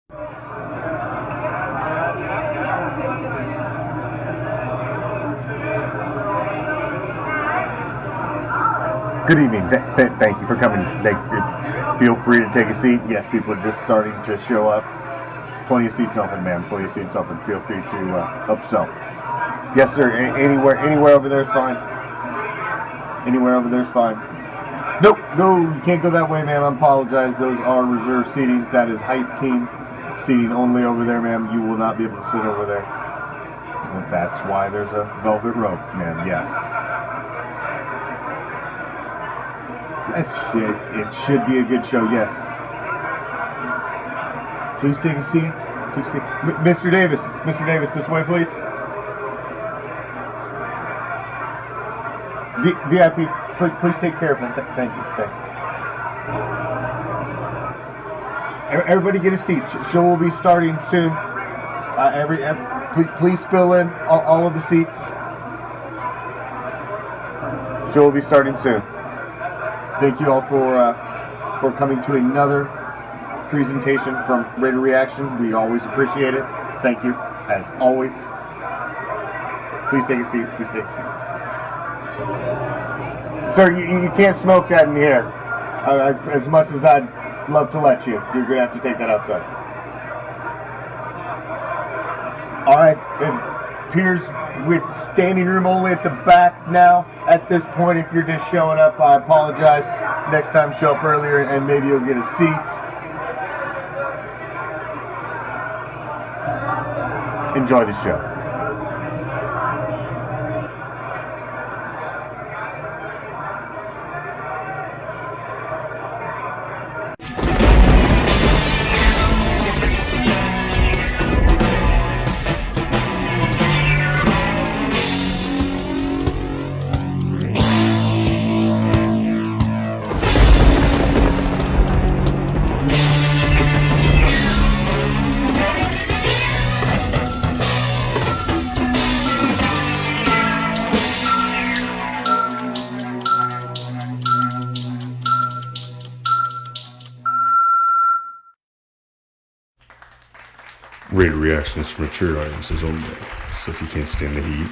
Good evening. Thank you for coming. Feel free to take a seat. Yes, people are just starting to show up. Plenty of seats open, man. Plenty of seats open. Feel free to help yourself. Yes, sir. Anywhere over there is fine. Anywhere over there is fine. Nope, no, you can't go that way, ma'am. I apologize. Those are reserved seatings. That is hype team seating only over there, ma'am. You will not be able to sit over there. And that's why there's a velvet rope, ma'am. Yes. It should be a good show, yes. Please take a seat. Mr. Davis, this way, please. VIP, please take care of him. Thank you. Everybody get a seat. Show will be starting soon. Please fill in all of the seats. Show will be starting soon. Thank you all for coming to another presentation from ReACTIon. We always appreciate it. Thank you, as always. Please take a seat. Sir, you can't smoke that in here. As much as I'd love to let you, you're going to have to take that outside. All right, it appears with standing room only at the back now. At this point, if you're just showing up, I apologize. Next time, show up earlier and maybe you'll get a seat. Enjoy the show. Rated reactions for mature audiences only, so if you can't stand the heat,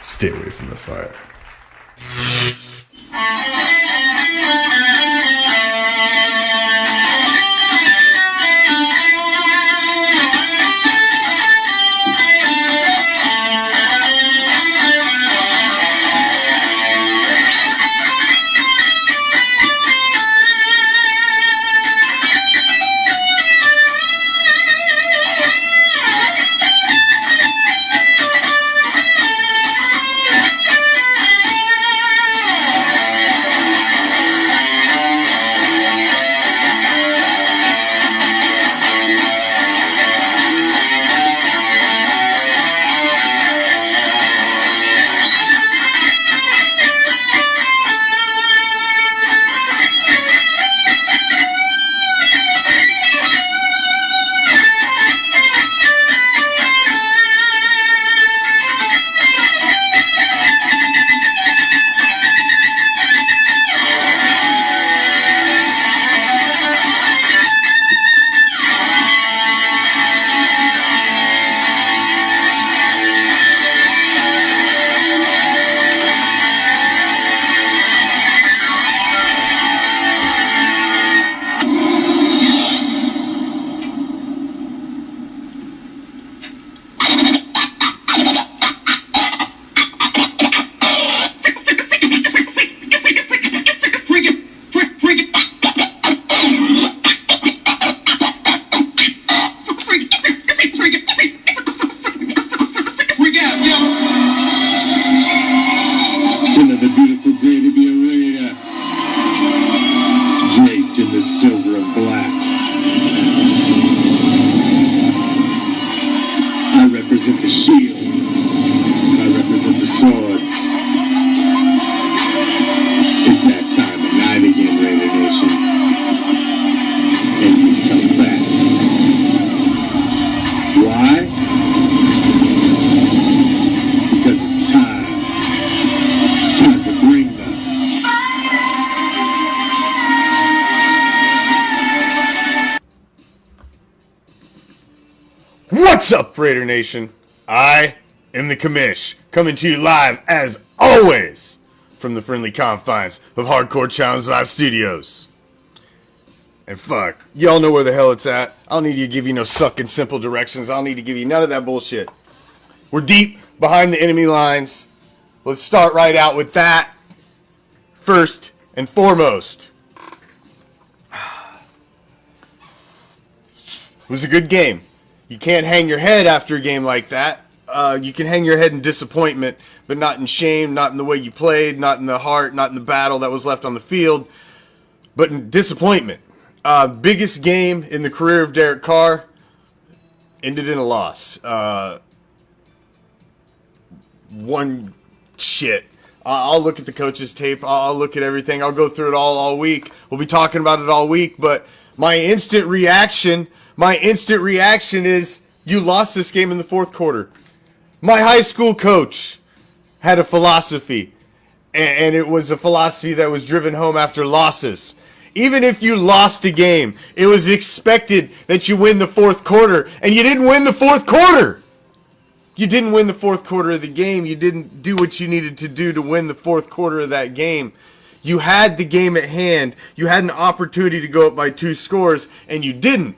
stay away from the fire. What's up, Raider Nation? I am the Commish, coming to you live, as always, from the friendly confines of Hardcore Challenge Live Studios. And fuck, y'all know where the hell it's at. I don't need to give you no sucking simple directions. I don't need to give you none of that bullshit. We're deep behind the enemy lines. Let's start right out with that. First and foremost, it was a good game. You can't hang your head after a game like that. You can hang your head in disappointment, but not in shame, not in the way you played, not in the heart, not in the battle that was left on the field, but in disappointment. Biggest game in the career of Derek Carr ended in a loss. One shit. I'll look at the coach's tape. I'll look at everything. I'll go through it all week. We'll be talking about it all week, but my instant reaction is you lost this game in the fourth quarter. My high school coach had a philosophy, and it was a philosophy that was driven home after losses. Even if you lost a game, it was expected that you win the fourth quarter, and you didn't win the fourth quarter. You didn't win the fourth quarter of the game. You didn't do what you needed to do to win the fourth quarter of that game. You had the game at hand. You had an opportunity to go up by 2 scores, and you didn't.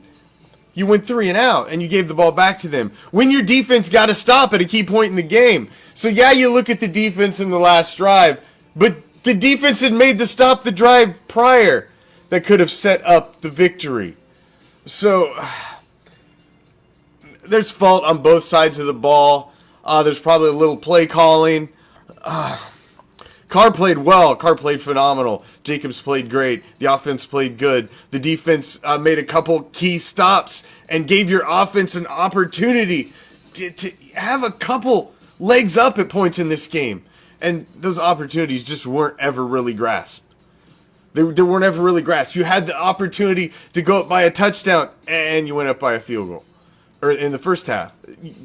You went 3 and out, and you gave the ball back to them. When your defense got to stop at a key point in the game. So, yeah, you look at the defense in the last drive, but the defense had made the stop the drive prior that could have set up the victory. So, there's fault on both sides of the ball. There's probably a little play calling. Carr played well. Carr played phenomenal. Jacobs played great. The offense played good. The defense made a couple key stops and gave your offense an opportunity to have a couple legs up at points in this game. And those opportunities just weren't ever really grasped. They weren't ever really grasped. You had the opportunity to go up by a touchdown, and you went up by a field goal. Or in the first half.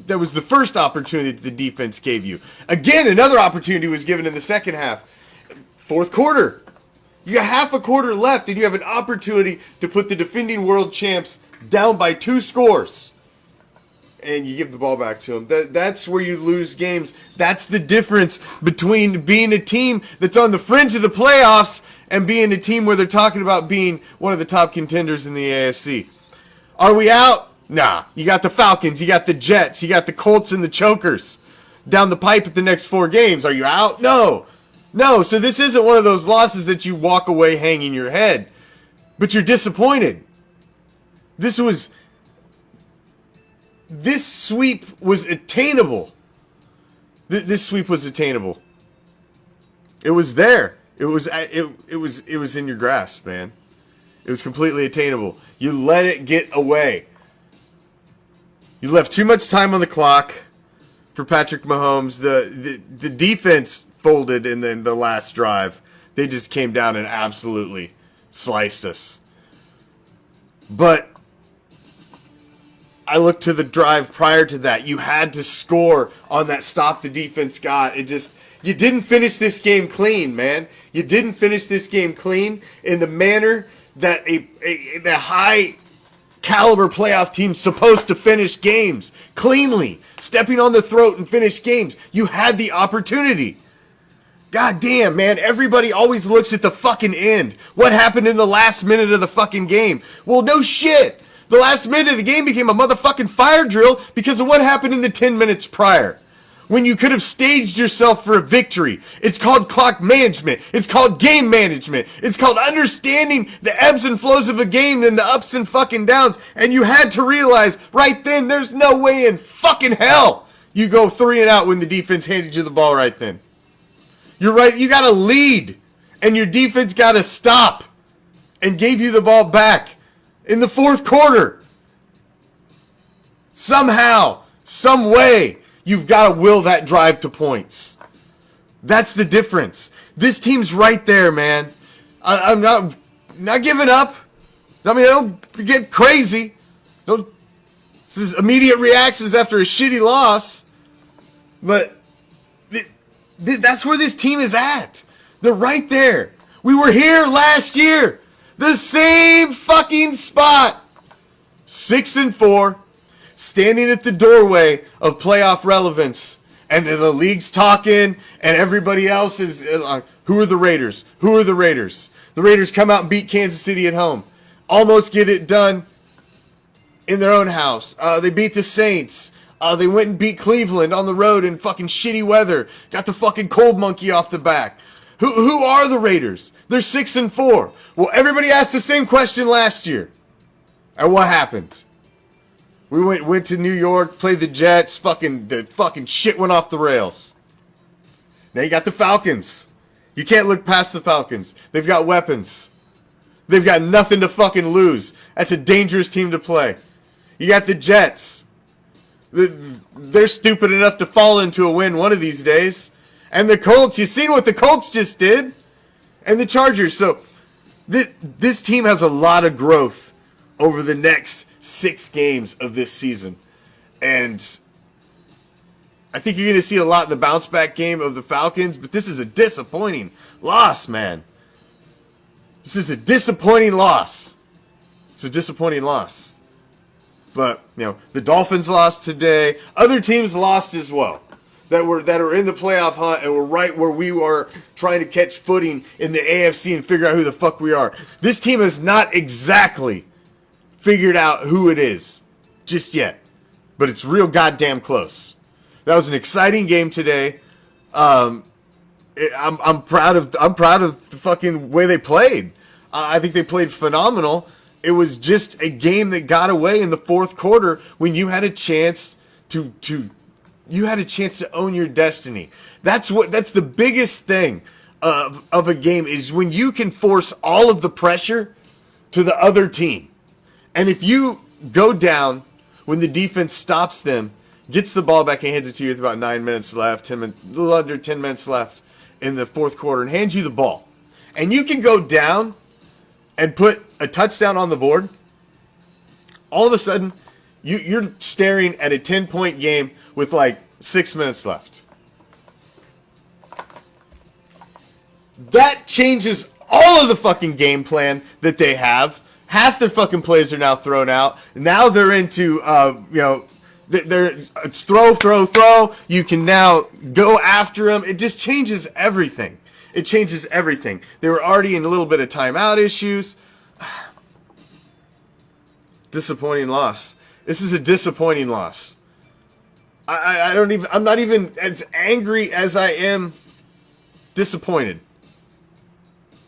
That was the first opportunity that the defense gave you. Again, another opportunity was given in the second half. Fourth quarter. You got half a quarter left, and you have an opportunity to put the defending world champs down by 2 scores. And you give the ball back to them. That's where you lose games. That's the difference between being a team that's on the fringe of the playoffs and being a team where they're talking about being one of the top contenders in the AFC. Are we out? Nah, you got the Falcons, you got the Jets, you got the Colts and the Chokers down the pipe at the next 4 games. Are you out? No. So this isn't one of those losses that you walk away hanging your head, but you're disappointed. This sweep was attainable. This sweep was attainable. It was there. It was in your grasp, man. It was completely attainable. You let it get away. You left too much time on the clock for Patrick Mahomes. The defense folded in the last drive. They just came down and absolutely sliced us. But I look to the drive prior to that. You had to score on that stop the defense got. You didn't finish this game clean, man. You didn't finish this game clean in the manner that the high caliber playoff team's supposed to finish games cleanly, stepping on the throat and finish games. You had the opportunity. God damn, man, everybody always looks at the fucking end. What happened in the last minute of the fucking game? Well, no shit. The last minute of the game became a motherfucking fire drill because of what happened in the 10 minutes prior. When you could have staged yourself for a victory. It's called clock management. It's called game management. It's called understanding the ebbs and flows of a game and the ups and fucking downs. And you had to realize right then there's no way in fucking hell you go 3 and out when the defense handed you the ball right then. You're right. You got to lead. And your defense got to stop and gave you the ball back in the fourth quarter. Somehow, some way, you've got to will that drive to points. That's the difference. This team's right there, man. I'm not giving up. I mean, I don't get crazy. This is immediate reactions after a shitty loss. But that's where this team is at. They're right there. We were here last year. The same fucking spot. 6-4. standing at the doorway of playoff relevance, and the league's talking, and everybody else is, who are the Raiders? Who are the Raiders? The Raiders come out and beat Kansas City at home. Almost get it done in their own house. They beat the Saints. They went and beat Cleveland on the road in fucking shitty weather. Got the fucking cold monkey off the back. Who are the Raiders? They're 6-4. Well, everybody asked the same question last year. And what happened? We went to New York, played the Jets, the fucking shit went off the rails. Now you got the Falcons. You can't look past the Falcons. They've got weapons. They've got nothing to fucking lose. That's a dangerous team to play. You got the Jets. They're stupid enough to fall into a win one of these days. And the Colts, you seen what the Colts just did? And the Chargers. So this team has a lot of growth over the next 6 games of this season. And I think you're going to see a lot in the bounce back game of the Falcons, but this is a disappointing loss, man. This is a disappointing loss. It's a disappointing loss. But, the Dolphins lost today. Other teams lost as well that are in the playoff hunt and were right where we are trying to catch footing in the AFC and figure out who the fuck we are. This team has not exactly figured out who it is just yet, but it's real goddamn close. That was an exciting game today. I'm proud of the fucking way they played. I think they played phenomenal. It was just a game that got away in the fourth quarter when you had a chance to own your destiny. That's the biggest thing of a game is when you can force all of the pressure to the other team. And if you go down when the defense stops them, gets the ball back and hands it to you with about 9 minutes left, a little under 10 minutes left in the fourth quarter, and hands you the ball, and you can go down and put a touchdown on the board, all of a sudden, you're staring at a 10-point game with like 6 minutes left. That changes all of the fucking game plan that they have. Half their fucking plays are now thrown out. Now they're into, it's throw. You can now go after them. It just changes everything. It changes everything. They were already in a little bit of timeout issues. Disappointing loss. This is a disappointing loss. I'm not even as angry as I am disappointed.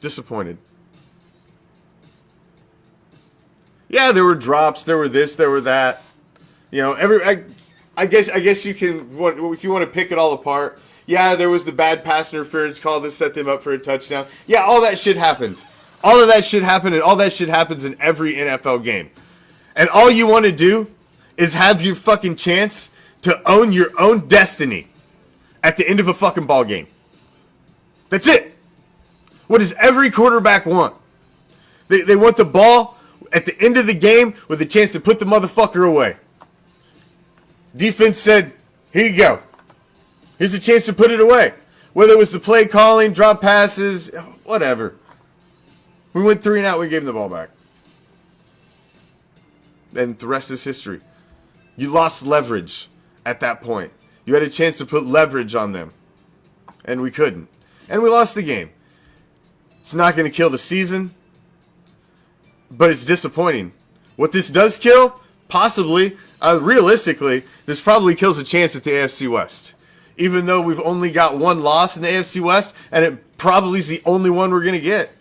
Disappointed. Yeah, there were drops, there were this, there were that. I guess you can, if you want to pick it all apart. Yeah, there was the bad pass interference call that set them up for a touchdown. Yeah, all that shit happened. All of that shit happened, and all that shit happens in every NFL game. And all you want to do is have your fucking chance to own your own destiny at the end of a fucking ball game. That's it. What does every quarterback want? They want the ball at the end of the game with a chance to put the motherfucker away. Defense said, here you go. Here's a chance to put it away. Whether it was the play calling, drop passes, whatever. We went 3 and out, we gave them the ball back. And the rest is history. You lost leverage at that point. You had a chance to put leverage on them. And we couldn't. And we lost the game. It's not going to kill the season. But it's disappointing. What this does kill, possibly, realistically, this probably kills a chance at the AFC West. Even though we've only got one loss in the AFC West, and it probably is the only one we're going to get.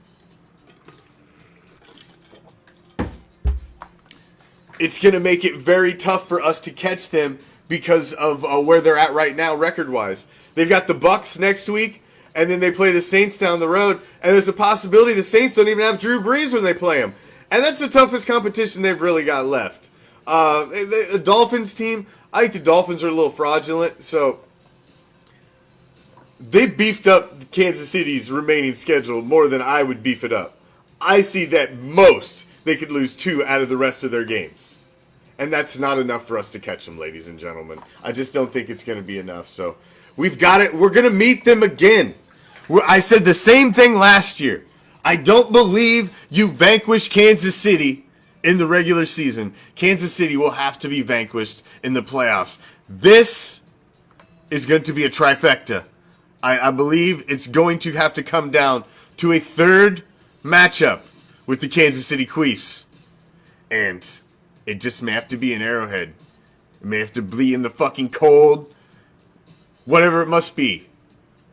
It's going to make it very tough for us to catch them because of where they're at right now record-wise. They've got the Bucs next week, and then they play the Saints down the road, and there's a possibility the Saints don't even have Drew Brees when they play them. And that's the toughest competition they've really got left. The Dolphins team, I think the Dolphins are a little fraudulent, so they beefed up Kansas City's remaining schedule more than I would beef it up. I see that most they could lose 2 out of the rest of their games. And that's not enough for us to catch them, ladies and gentlemen. I just don't think it's going to be enough. So we've got it. We're going to meet them again. I said the same thing last year. I don't believe you vanquish Kansas City in the regular season, Kansas City will have to be vanquished in the playoffs. This is going to be a trifecta. I believe it's going to have to come down to a third matchup with the Kansas City Chiefs. And it just may have to be an Arrowhead. It may have to be in the fucking cold. Whatever it must be.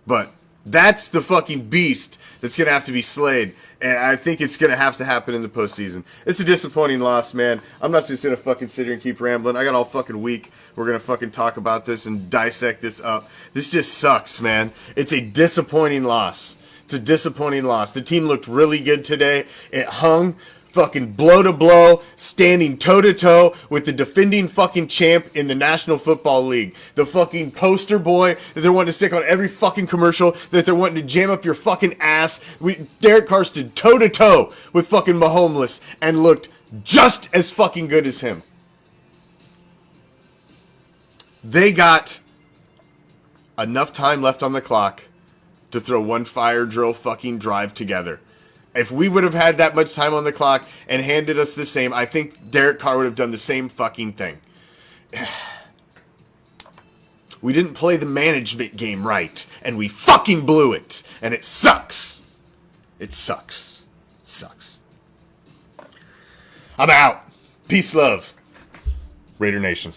But that's the fucking beast that's going to have to be slayed. And I think it's going to have to happen in the postseason. It's a disappointing loss, man. I'm not just going to fucking sit here and keep rambling. I got all fucking week. We're going to fucking talk about this and dissect this up. This just sucks, man. It's a disappointing loss. It's a disappointing loss. The team looked really good today. It hung fucking blow to blow, standing toe to toe with the defending fucking champ in the National Football League. The fucking poster boy that they're wanting to stick on every fucking commercial, that they're wanting to jam up your fucking ass. Derek Carr stood toe to toe with fucking Mahomes and looked just as fucking good as him. They got enough time left on the clock to throw one fire drill fucking drive together. If we would have had that much time on the clock and handed us the same, I think Derek Carr would have done the same fucking thing. We didn't play the management game right, and we fucking blew it, and it sucks. It sucks. It sucks. I'm out. Peace, love. Raider Nation.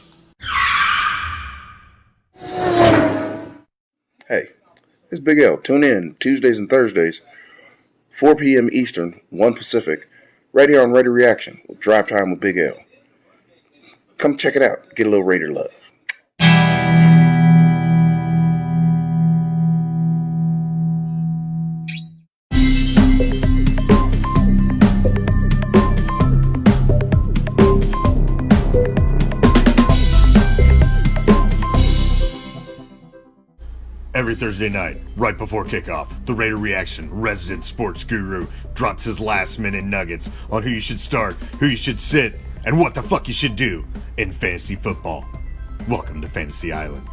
Hey, it's Big L. Tune in Tuesdays and Thursdays, 4 p.m. Eastern, 1 Pacific, right here on Raider Reaction with Drive Time with Big L. Come check it out. Get a little Raider love. Every Thursday night, right before kickoff, the Raider Reaction resident sports guru drops his last minute nuggets on who you should start, who you should sit, and what the fuck you should do in fantasy football. Welcome to Fantasy Island.